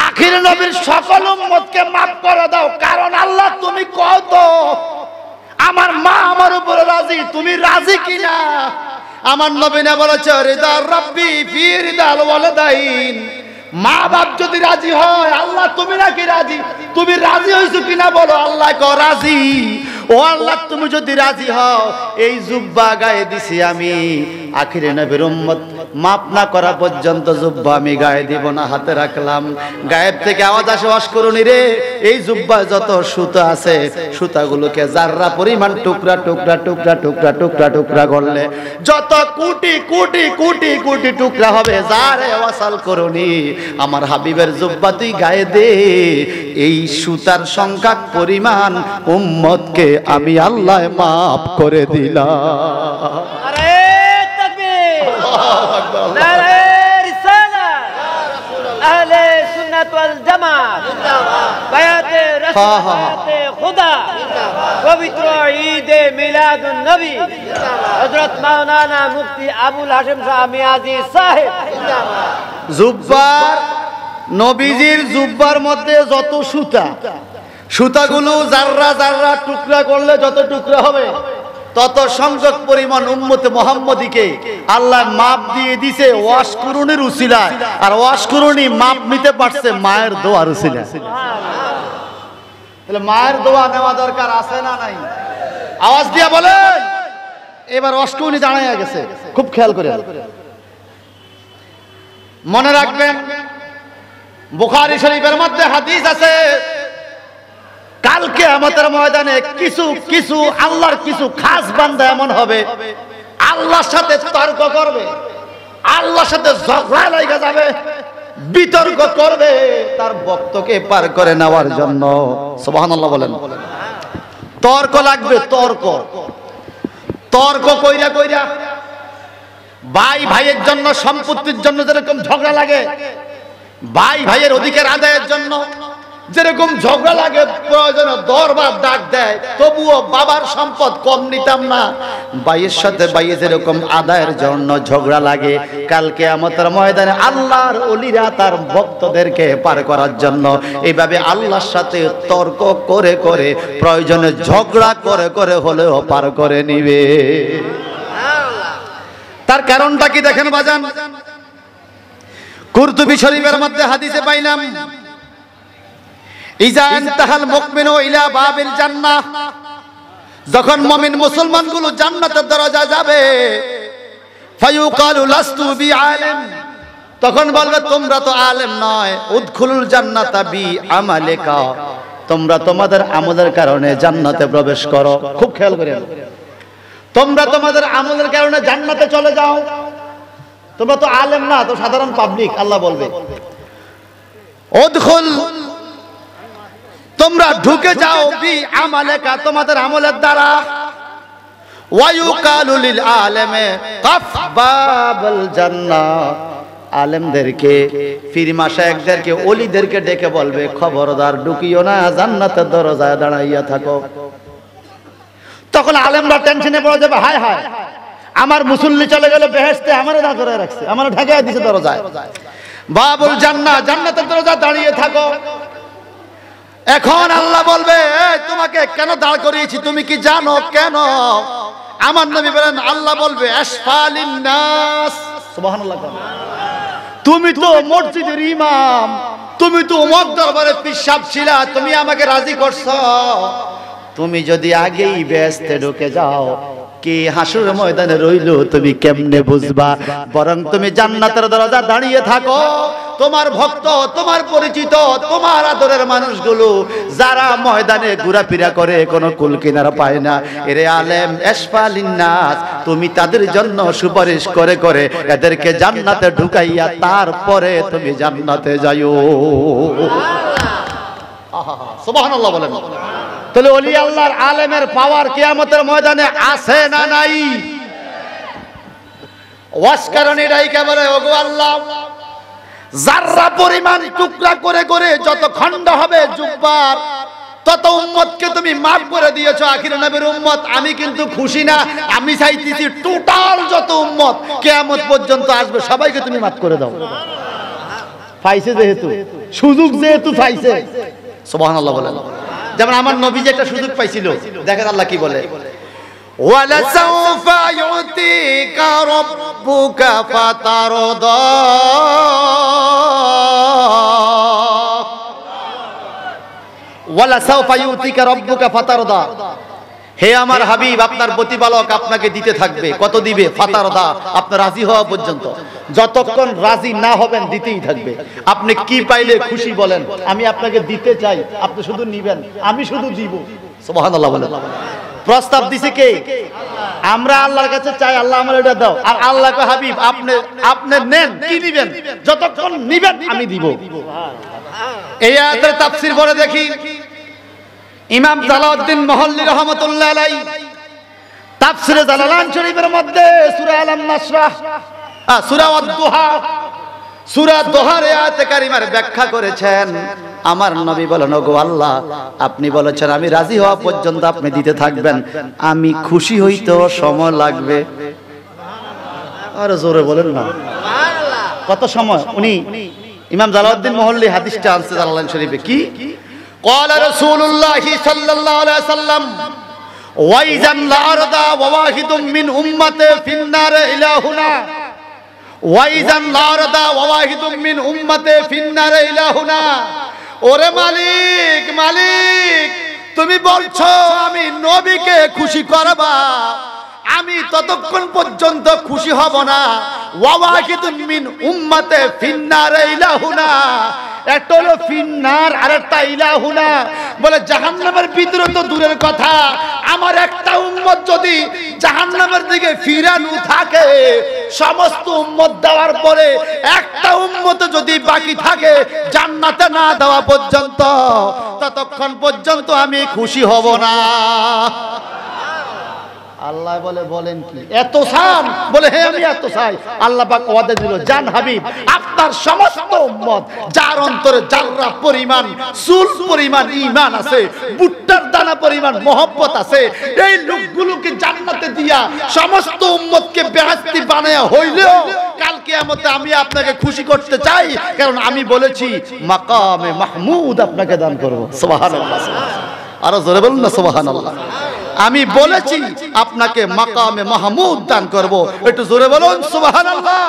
আখির নবীর সকল উম্মতকে maaf করে দাও। কারণ আল্লাহ তুমি কত আমার মা আমার উপরে রাজি, তুমি রাজি কিনা? আমার নবী না বলেছে রিদা রাব্বি ফি রিদাল ওয়ালিদাইন, মা বাপ যদি রাজি হয় আল্লাহ তুমি নাকি রাজি? তুমি রাজি হইছো কিনা বলো? আল্লাহ কো রাজি। ও আল্লাহ তুমি যদি রাজি হও এই জুব্বা গায়ে দিছি আমি, আখিরে নবীর উম্মত মাপ না করা পর্যন্ত জুব্বা আমি গায়ে দিব না, হাতে রাখলাম। গায়েব থেকে আওয়াজ আসে ওয়াশকুরুনি রে, এই জুব্বা যত সুতা আছে সুতাগুলোকে জাররা পরিমাণ টুকরা টুকরা টুকরা টুকরা টুকরা টুকরা করলে যত কোটি কোটি কোটি কোটি টুকরা হবে, যারে ওয়াসাল করুনি আমার হাবিবের জুব্বা তুই গায়ে দে, এই সুতার সংখ্যা পরিমাণ উম্মতকে আমি আল্লাহ মাফ করে দিলাম। আরে তাকবীর, নারে রিসালাত, আহলে সুন্নাত ওয়াল জামাত, বায়াতে রাসূল, বায়াতে খুদা, পবিত্র ঈদে মিলাদুন নবী, হযরত মাওলানা মুফতি আবুল হাশেম শাহ মিয়াজি সাহেব। জুব্বার নবীজির জুব্বার মধ্যে যত সুতা, সুতাগুলো জাররা জাররা টুকরা করলে যত টুকরা হবে তত সংখ্যক পরিমাণ উম্মতে মুহাম্মদীকে আল্লাহ মাপ দিয়ে দিছে ওয়াশকুরুনির উসিলায়। আর ওয়াশকুরুনি মাপ নিতে পারছে মায়ের দোয়ার উসিলায়। তাহলে মায়ের দোয়া নেওয়া দরকার আছে না নাই? আওয়াজ দিয়ে বলেন এবার অস্কে উনি দাঁড়াইয়া গেছে, খুব খেয়াল করে মনে রাখবেন। বুখারী শরীফের মধ্যে হাদিস আছে, কালকে আমাদের ময়দানে কিছু কিছু আল্লাহর কিছু খাস বান্দা এমন হবে, আল্লাহর সাথে তর্ক করবে, আল্লাহর সাথে ঝগড়া লাগা যাবে, বিতর্ক করবে তার ভক্তকে পার করে নেওয়ার জন্য। সুবহানাল্লাহ বলেন। তর্ক লাগবে, তর্ক তর্ক কইরা কইরা ভাই ভাইয়ের জন্য, সম্পত্তির জন্য যেরকম ঝগড়া লাগে, ভাই ভাইয়ের অধিকার আদায়ের জন্য যেরকম ঝগড়া লাগে, প্রয়োজনে দরবার ডাক দেয়, তবুও বাবার সম্পদ কম নিতাম না, ভাইয়ের সাথে ভাইয়ে যেরকম আদায়ের জন্য ঝগড়া লাগে, কালকে কিয়ামতের ময়দানে আল্লাহর ওলিরা তার ভক্তদেরকে পার করার জন্য এইভাবে আল্লাহর সাথে তর্ক করে করে, প্রয়োজনে ঝগড়া করে করে হলেও পার করে নিবে। তার কারণটা কি দেখেন বাজান, কুরতুবী শরীফের মধ্যে হাদিসে পাইলাম, ইজা ইনতাহাল মুমিনু ইলা বাবিল জান্নাহ, যখন মুমিন মুসলমানগুলো জান্নাতের দরজায় যাবে, ফায়ুকালু লাস্তু বিআলিম, তখন বলবে তোমরা তো আলেম নয়, উদখুলুল জান্নাতা বিআমালিকা, তোমরা তোমাদের আমলের কারণে জান্নাতে প্রবেশ করো। খুব খেয়াল করেন, তোমরা তোমাদের আমলের কারণে জান্নাতে চলে যাও, তোমরা তো আলেম না, তো সাধারণ পাবলিক। আল্লাহ বলবে উদখুল, তোমরা ঢুকে যাও বিআমালিকা, তোমাদের আমলের দ্বারা। ওয়ায়ুকালু লিল আলেমে কাফ বাবাল জান্নাহ, আলেমদেরকে, পীর মাশায়েখদেরকে, ওলিদেরকে ডেকে বলবে খবরদার ঢুকিও না, জান্নাতের দরজায় দাঁড়াইয়া থাকো। তখন আলেমরা টেনশনে পড়ে যাবে, হায় হায় আমার মুসল্লি চলে গেল বেহেশতে, আমারে না করে রাখছে, আমারে ঢাকায় দিছে দরজায়। বাবুল জান্নাহ, জান্নাতের দরজায় দাঁড়িয়ে থাকো। এখন আল্লাহ বলবে তোমাকে কেন দাঁড় করিয়েছি, তুমি কি জানো কেন? আমার নবী বলেন, আল্লাহ বলবে আসফালিন নাস, সুবহানাল্লাহ, তুমি তো মসজিদের ইমাম, তুমি তো ওমর দরবারে পিশাব ছিলা, তুমি আমাকে রাজি করছো, তুমি যদি আগেই বেহেশতে ঢুকে যাও, কি হাসুরের ময়দানে রইলো তুমি কেমনে বুঝবা? বরং তুমি জান্নাতের দরজা দাঁড়িয়ে থাকো, তোমার ভক্ত, তোমার পরিচিত, তোমার আদরের মানুষগুলো যারা ময়দানে ঘোরাফেরা করে কোনো কুল কিনারা পায় না, এরে আলেম আসফালিন নাস, তুমি তাদের জন্য সুপারিশ করে করে এদেরকে জান্নাতে ঢুকাইয়া তারপরে তুমি জান্নাতে যাইও। সুবহানাল্লাহ বলেন। তাহলে ওলি আল্লাহর আলেমের পাওয়ার কিয়ামতের ময়দানে আছে না নাই? ওয়াসকারণী ডাইকা বলে, ওগো আল্লাহ, যাররা পরিমাণ টুকরা করে করে যত খণ্ড হবে জুব্বার, তত উম্মতকে তুমি মাফ করে দিয়েছো। আখির নবীর উম্মত আমি কিন্তু খুশি না, আমি চাইতেছি টোটাল যত উম্মত কিয়ামত পর্যন্ত আসবে সবাইকে তুমি মাফ করে দাও। পাইছে যেহেতু, সুযোগ যেহেতু পাইছে, সুবহানাল্লাহ বলেন। যেমন আমার নবী যে একটা সুযোগ পাইছিল, দেখেন আল্লাহ কি বলে, ওয়ালা সাউফা ইউতিকা রাব্বুকা ফাতারদা, ওয়ালা সাউফা ইউতিকা রাব্বুকা ফাতারদা, হে আমার হাবিব, আপনার প্রতিপালক আপনাকে দিতে থাকবে। কত দিবে? ফাতারদা, আপনার রাজি হওয়া পর্যন্ত। যতক্ষণ রাজি না হবেন দিতেই থাকবে। আপনি কি পাইলে খুশি বলেন, আমি আপনাকে দিতে চাই, আপনি শুধু নিবেন, আমি শুধু দিব। সুবহানাল্লাহ বলেন। প্রস্তাব দিছে কে? আমরা আল্লাহর কাছে চাই, আল্লাহ আমার এটা দাও, আর আল্লাহ কয় হাবিব আপনি আপনি নেন, কি নিবেন? যতক্ষণ নিবেন আমি দিব। এই আয়াতের তাফসীর পড়ে দেখি ইমাম জালালউদ্দিন মহল্লী রহমাতুল্লাহ আলাইহি তাফসীরে জালালান শরীফের মধ্যে সূরা আলাম নাশরাহ, সূরা আদ-দুহা, সূরা দোহার আয়াতে কারিমার ব্যাখ্যা করেছেন। আমার নবী বলেন, ওগো আল্লাহ, আপনি বলেছেন আমি রাজি হওয়া পর্যন্ত আপনি দিতে থাকবেন, আমি খুশি হইতেও সময় লাগবে। আরে জোরে বলেন না, কত সময়? উনি ইমাম জালালউদ্দিন মহল্লী হাদিসটা আনছে জালালান শরীফে। কি قال رسول الله صلى الله عليه وسلم وإذا الأرض وواحد من أمته في النار إلى هنا وإذا الأرض وواحد من أمته في النار إلى هنا। ওরে মালিক, মালিক, তুমি বলছো আমি নবীকে খুশি করবা, আমি ততক্ষণ পর্যন্ত খুশি হব না। ওয়াওয়াহিদুন মিন উম্মাতে ফিন্নার ইলাহুনা, একটা হলো ফিন্নার আর একটা ইলাহুনা, বলে জাহান্নামের ভিতরে তো দূরের কথা, আমার একটা উম্মত যদি জাহান্নামের দিকে ফিরানো থাকে, সমস্ত উম্মত দেওয়ার পরে একটা উম্মত যদি বাকি থাকে জান্নাতে না দেওয়া পর্যন্ত, ততক্ষণ পর্যন্ত আমি খুশি হব না। আল্লাহ বলে, বলেন কি এত চান? বলে হ্যাঁ আমি এত চাই। আল্লাহ পাক ওয়াদা দিল, জান হাবিব আপনার সমস্ত উম্মত যার অন্তরে জাররা পরিমাণ চুল পরিমাণ ঈমান আছে, ভুট্টার দানা পরিমাণ মহব্বত আছে, এই লোকগুলোকে জান্নাতে দিয়া সমস্ত উম্মতকে বেহেশতি বানায়া হইলেও কাল কিয়ামতে আমি আপনাকে খুশি করতে চাই, কারণ আমি বলেছি মাকামে মাহমুদ আপনাকে দান করব। সুবহানাল্লাহ, আরো জোরে বলুন না সুবহানাল্লাহ। আমি বলেছি আপনাকে মাকামে মাহমুদ দান করব, একটু জোরে বলুন সুবহানাল্লাহ।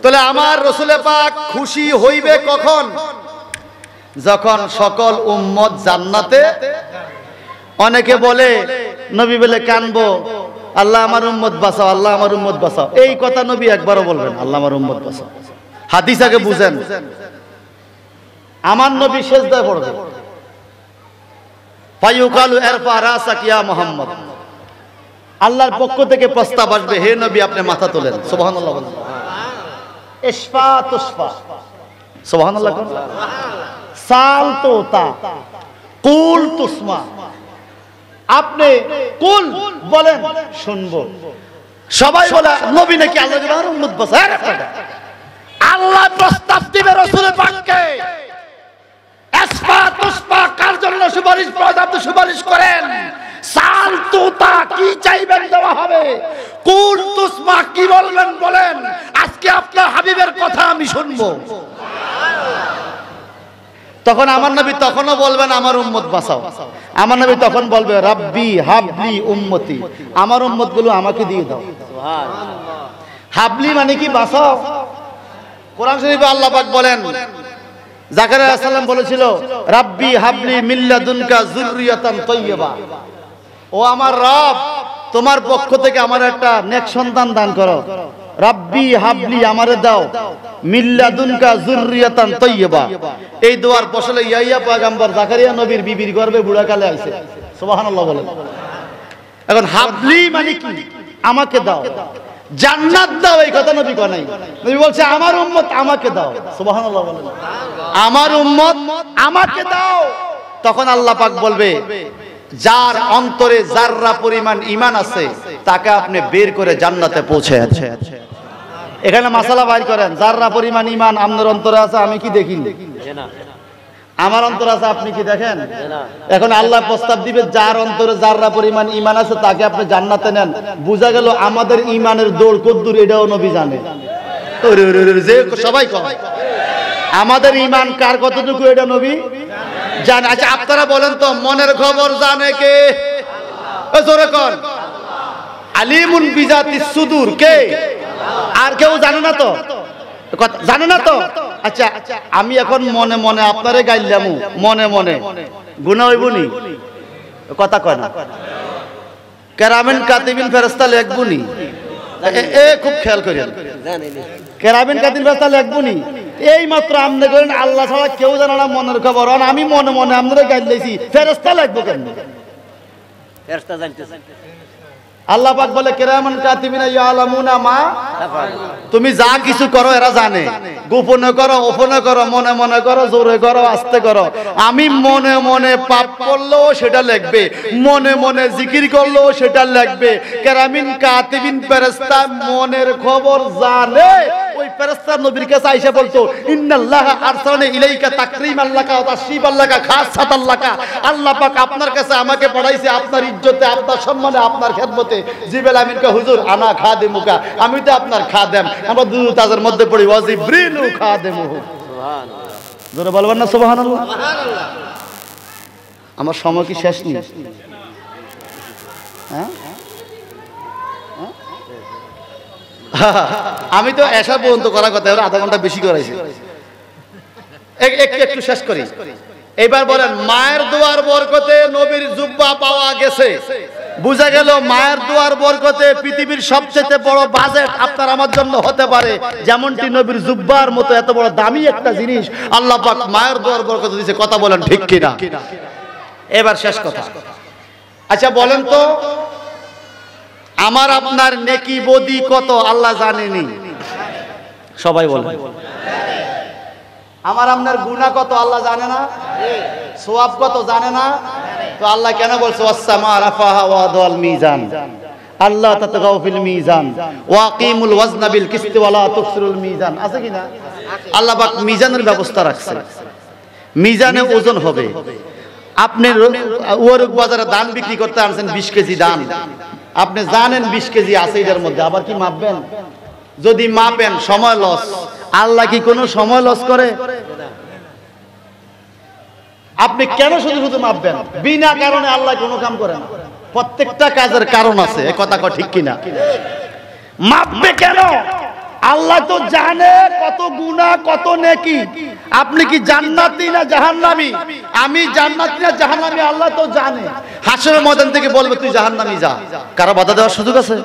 তাহলে আমার রাসূল পাক খুশি হইবে কখন? যখন সকল উম্মত জান্নাতে। অনেকে বলে নবী বলে কানবো, আল্লাহ আমার উম্মত বাঁচাও, আল্লাহ আমার উম্মত বাঁচাও। এই কথা নবী একবারও বলবেন, আল্লাহ আমার উম্মত বাঁচাও। হাদিস আগে বুঝেন। আমার নবী সিজদায় পড়বে, ফায়ুকালু ইরফা রাসাক ইয়া মুহাম্মদ, আল্লাহর পক্ষ থেকে প্রস্তাব আসবে, হে নবী আপনি মাথা তোলেন। সুবহানাল্লাহ বলেন। ইশফা তুশফা, সুবহানাল্লাহ। সাল তোতা, কুল তুসমা, আপনি কুল বলেন শুনবো। সবাই বলে নবী নাকি আল্লাহর উম্মত বাঁচায়? আল্লাহ প্রস্তাব দিবে রাসূল পাককে, ইশফা তুশফা কার জন্য সুপারিশ প্রস্তাব সুপারিশ করেন। সাল তোতা কি চাইবেন দেওয়া হবে, কুল তুসমা কি বলবেন বলেন, আজকে আপনার হাবিবের কথা আমি শুনবো। তখন আমার নবী তখনও বলবেন আমার উম্মত বাঁচাও। আমার নবী তখন বলবে রাব্বি হাবলি উম্মতি, আমার উম্মত গুলো আমাকে দিয়ে দাও। হাবলি মানে কি বাঁচাও। কোরআন শরীফে আল্লাহ পাক বলেন, জাকারিয়া আলাইহিস সালাম বলেছিল রাব্বি হাবলি মিন লাদুনকা যুররিয়াতান তাইয়্যিবা, ও আমার রব তোমার পক্ষ থেকে আমার একটা নেক সন্তান দান করো। রাব্বি হাবলি আমারে দাও মিন লাদুনকা যুররিয়াতান তাইয়্যিবা। এই দোয়ার ফসলে ইয়াইয়া পয়গম্বর জাকারিয়া নবীর বিবির গর্ভে বুড়াকালে আইছে। সুবহানাল্লাহ বলেন। এখন হাবলি মানে কি, আমাকে দাও, জান্নাত দাও, এই কথা নবী কয় নাই। নবী বলছে আমার উম্মত আমাকে দাও। সুবহানাল্লাহ বলেন। আমার উম্মত আমাকে দাও। তখন আল্লাহ পাক বলবে যার অন্তরে জাররা পরিমাণ ঈমান আছে তাকে আপনি বের করে জান্নাতে পৌঁছে আছে। এখানে মাসালা বাইর করেন, জাররা পরিমাণ ঈমান আপনার অন্তরে আছে, আমি কি দেখি? আমার অন্তর আছে, আপনি কি দেখেন? এখন আল্লাহ প্রস্তাব দিবে যার অন্তরে জাররা পরিমাণ ঈমান আছে তাকে আপনি জান্নাতে নেন। বুঝা গেল আমাদের ঈমানের দৌড় কদ্দুর এটাও নবী জানে। যে সবাই কয় আমাদের ঈমান কার কতটুকু এটা নবী জানে। আচ্ছা আপনারা বলেন তো মনের খবর জানে কে? জোরে কর। আলিমুন বিজাতিস সুদূর কে? আর কেউ জানে না তো? জানে না তো? আচ্ছা আমি এখন মনে মনে আপনারে গাইলাম, মনে মনে গুনাহ হইবনি? কথা কয় না। কেরামিন কাতিবিন ফেরেশতা লিখবনি? এ খুব খেয়াল করেন, কেরামিন কাতিবিন ফেরেশতা লিখবনি? এই মাত্র আপনি করেন আল্লাহ ছাড়া কেউ জানে না মনের খবর, আমি মনে মনে আপনারে গাইলাইছি, ফেরেশতা লিখবো কেন? ফেরেশতা জানতেছে। আল্লাহ পাক বলে কিরামান কাতিবিনা ইয়ালামুনা মা, তুমি যা কিছু করো এরা জানে, গোপনে করো ওপনে করো, মনে মনে করো জোরে করো আস্তে করো, আমি মনে মনে পাপ করলেও সেটা লিখবে, মনে মনে জিকির করলেও সেটা লিখবে। কিরামিন কাতিবিন ফেরেশতা মনের খবর জানে। ওই ফেরেশতা নবীর কাছে আয়েশা বলতো ইন্নাল্লাহা আরসালানি ইলাইকা তাকরীমান লাকা ওয়া তাশরীফান লাকা খাসাতান লাকা, আল্লাহ পাক আপনার কাছে আমাকে পাঠাইছে আপনার ইজ্জতে, আপনার সম্মানে, আপনার খেদমতে। জিবরাইল আমিন কা হুজুর আনা খাদিমুকা, আমি তো আপনার খাদেম। আমরা দুরূদ তাজের মধ্যে পড়ি ওয়া জিবরিলু খাদিমুহু। সুবহানাল্লাহ, জোরে বলবেন না সুবহানাল্লাহ? সুবহানাল্লাহ। আমার সময় কি শেষ নেই? হ্যাঁ আমি তো এসা পর্যন্ত করার কথা, আধা ঘন্টা বেশি করাইছি। একটু শেষ করি। এবার বলেন মায়ের দোয়ার বরকতে নবীর জুব্বা পাওয়া গেছে, বুঝা গেল মায়ের দোয়ার বরকতে পৃথিবীর সবচেয়ে বড় বাজেট আপনার আমার জন্য হতে পারে, যেমনটি নবীর জুব্বার মতো এত বড় দামি একটা জিনিস আল্লাহ পাক মায়ের দোয়ার বরকতে দিয়েছে। কথা বলেন ঠিক কিনা? এবার শেষ কথা, আচ্ছা বলেন তো আমার আপনার নেকি বদি কত আল্লাহ জানেনি? সবাই বলেন। আমার আপনার গুনাহ কত আল্লাহ জানে না? সওয়াব কত জানে না? তো আল্লাহ কেন বলছে ওয়াসসামা রাফাহা ওয়া আদাল মিজান, আল্লাহ তাতগাউ ফিল মিজান ওয়া আকিমুল ওয়াজনা বিল কিসতি ওয়া লা তুকসিরুল মিজান, আছে কি না? আল্লাহ পাক মিজানের ব্যবস্থা রাখছে, মিজানে ওজন হবে। আপনি ওয়ারুক বাজারে ধান বিক্রি করতে আনছেন 20 কেজি ধান, আপনি জানেন 20 কেজি আছে এর মধ্যে, আবার কি মাপবেন? যদি মাপেন সময় লস। আল্লাহ কি কোনো সময় লস করে? আপনি কেন শুধু শুধু মাপবেন? বিনা কারণে আল্লাহ কোনো কাম করে না, প্রত্যেকটা কাজের কারণ আছে। এই কথা ঠিক কিনা? মাপবে কেন? আল্লাহ তো জানে কত গুনাহ কত নেকি। আপনি কি জান্নাতি না জাহান্নামী? আমি জান্নাতি না জাহান্নামী আল্লাহ তো জানে। হাসরের ময়দান থেকে বলবে তুই জাহান্নামী যা, কারো বাধা দেওয়ার সুযোগ আছে?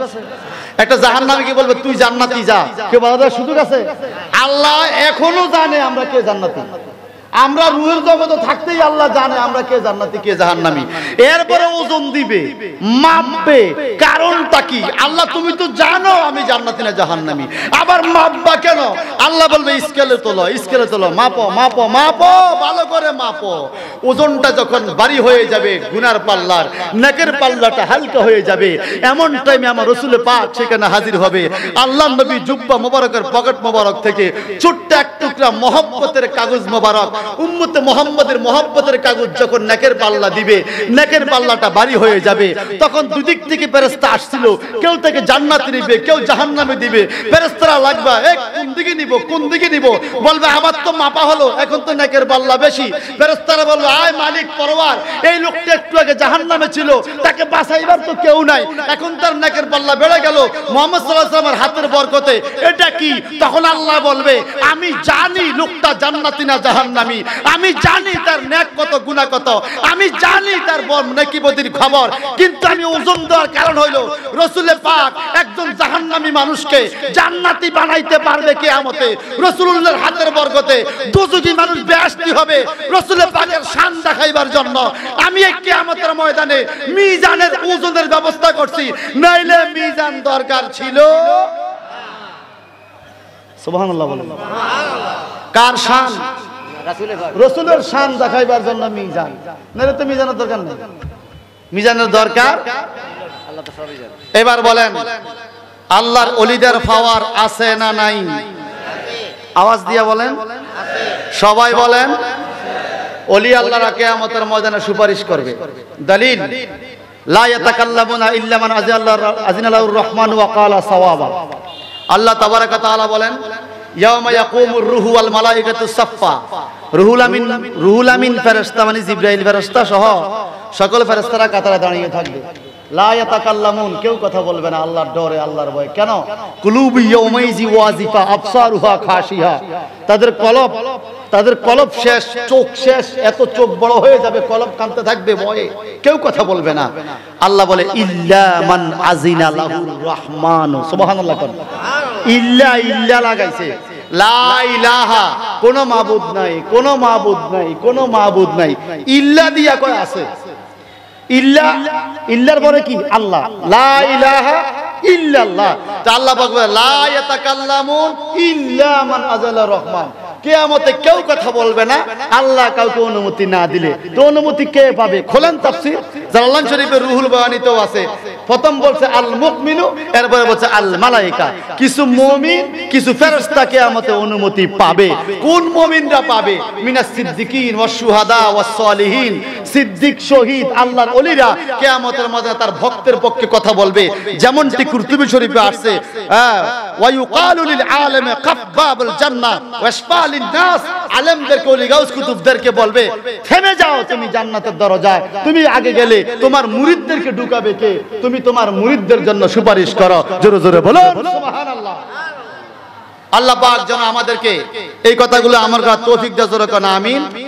একটা জাহান্নামী কি বলবে তুই জান্নাতি যা, কেউ বাধা দেওয়ার সুযোগ আছে? আল্লাহ এখনো জানে আমরা কে জান্নাতি। আমরা রূহের জগতে থাকতেই আল্লাহ জানে আমরা কে জান্নাতি কে জাহান্নামী। এরপরে ওজন দিবে, মাপবে। কারণটা কি? আল্লাহ তুমি তো জানো আমি জান্নাতি না জাহান্নামী, আবার মাপবা কেন? আল্লাহ বলবে স্কেলে তোলো, স্কেলে তোলো, মাপো মাপো মাপো, ভালো করে মাপো। ওজনটা যখন ভারী হয়ে যাবে গুনার পাল্লার, নেকের পাল্লাটা হালকা হয়ে যাবে, এমন টাইমে আমার রাসূল পাক সেখানে হাজির হবে। আল্লাহর নবী জুব্বা মোবারকের পকেট মোবারক থেকে ছোট্ট এক টুকরা মহব্বতের কাগজ মোবারক, উম্মতে মুহাম্মাদের মহব্বতের কাগজ যখন নেকের পাল্লা দিবে, নেকের পাল্লাটা ভারী হয়ে যাবে। তখন দুদিক থেকে ফেরেশতা আসছিল, কেউ থেকে জান্নাতে নিবে, কেউ জাহান্নামে দিবে। ফেরেশতারা লাগবা এক কোন দিকে নিব, কোন দিকে নিব? বলবে আমার তো মাপা হলো, এখন তো নেকের পাল্লা বেশি। ফেরেশতারা বলবে আয় মালিক পরওয়ার, এই লোকটা একটু আগে জাহান্নামে ছিল, তাকে বাঁচাইবার তো কেউ নাই, এখন তার নেকের পাল্লা বেড়ে গেল মুহাম্মদ সাল্লাল্লাহু আলাইহি ওয়াসাল্লামের হাতের বরকতে। এটা কি? তখন আল্লাহ বলবে আমি জানি লোকটা জান্নাতি না জাহান্নামী, আমি জানি তার নেক কত গুনাহ কত, আমি জানি তার নেকি বদির খবর, কিন্তু আমি ওজন দেওয়ার কারণ হইল রাসূল পাক একজন জাহান্নামী মানুষকে জান্নাতি বানাইতে পারবে কিয়ামতে রাসূলুল্লাহর হাতের বরকতে। দুজকি মানুষ বেহেশতি হবে রাসূল পাকের শান দেখাইবার জন্য। আমি এই কিয়ামতের ময়দানে মিজানের ওজনের ব্যবস্থা করছি, নাইলে মিজান দরকার ছিল। সুবহানাল্লাহ বলেন। কার শান? রাসূলের শান দেখাইবার জন্য মিজান, নাহলে তো মিজানের দরকার নেই। মিজানের দরকার আল্লাহ তো সবই জানে। এবার বলেন আল্লাহর ওলিদের পাওয়ার আছে না নাই? আওয়াজ দিয়া বলেন, সবাই বলেন। ওলি আল্লাহরা কিয়ামতের ময়দানে সুপারিশ করবে। দলিল লা ইয়াতাকাল্লামুনা ইল্লা মান আযিনা লাহুর রহমান ওয়া ক্বালা সাওয়াবা। আল্লাহ তাবারাকা তাআলা বলেন ইয়াউমা ইয়াকুমুর রূহু ওয়াল মালায়েকাতু সাফফা। রুহুল আমিন ফেরেশতা মানে জিবরাইল ফেরেশতা সহ সকল ফেরেশতারা কাতারে দাঁড়িয়ে থাকবে। লা ইয়াতাকাল্লামুন, কেউ কথা বলবে না আল্লাহর ডরে আল্লাহর ভয়ে। কেন? কুলুবু ইয়াউমাইজি ওয়াজিফা আবসারুহা খাশিহা। তাদের কলব শেষ, চোখ শেষ, এত চোখ বড় হয়ে যাবে, কলব কাঁপতে থাকবে ভয়ে, কেউ কথা বলবে না। আল্লাহ বলে ইল্লা মান আযিনা লাহুর রহমান। সুবহানাল্লাহ। ইল্লা ইল্লা লাগাইছে, লা ইলাহা, কোন মাবুদ নাই, কোন মাবুদ নাই, কোন মাবুদ নাই। ইল্লা দিয়া কয় আছে, ইল্লা, ইল্লার পরে কি? আল্লাহ। লা ইলাহা ইল্লাল্লাহ। তা আল্লাহ বলবে লা ইয়াতাকাল্লামুন ইল্লা মান আযালা রহমান। কিয়ামতে কেউ কথা বলবে না আল্লাহ কাউকে অনুমতি না দিলে। তো অনুমতি কে পাবে? খোলেন তাফসীর, জালালান শরীফের রুহুল বায়ানিতেও আছে। প্রথম বলছে আল মুমিনু, এরপরে বলছে আল মালায়েকা। কিছু মুমিন কিছু ফেরেশতা কিয়ামতে অনুমতি পাবে। কোন মুমিনরা পাবে? মিনাস সিদ্দিকিন ওয়াস শুহাদা ওয়াস সালিহিন। সিদ্দিক, শহীদ, আল্লাহর ওলিরা কিয়ামতের ময়দানে তার ভক্তের পক্ষে কথা বলবে। যেমনটি কুরতুবী শরীফে আসছে ওয়া ইউকালু লিল আলিমি কাফবাবুল জান্নাহ ওয়াশফা লিন নাস। আলেমদেরকে, ওলি গাউস কুতুবদেরকে বলবে থেমে যাও, তুমি জান্নাতের দরজায়, তুমি আগে গেলে তোমার মুরিদদেরকে ঢুকাবে কে? তুমি তোমার মুরিদদের জন্য সুপারিশ করো। জোরে জোরে বলো সুবহানাল্লাহ। আল্লাহ পাক যেন আমাদেরকে এই কথাগুলো আমার কাছে তৌফিক দান করুন। আমিন।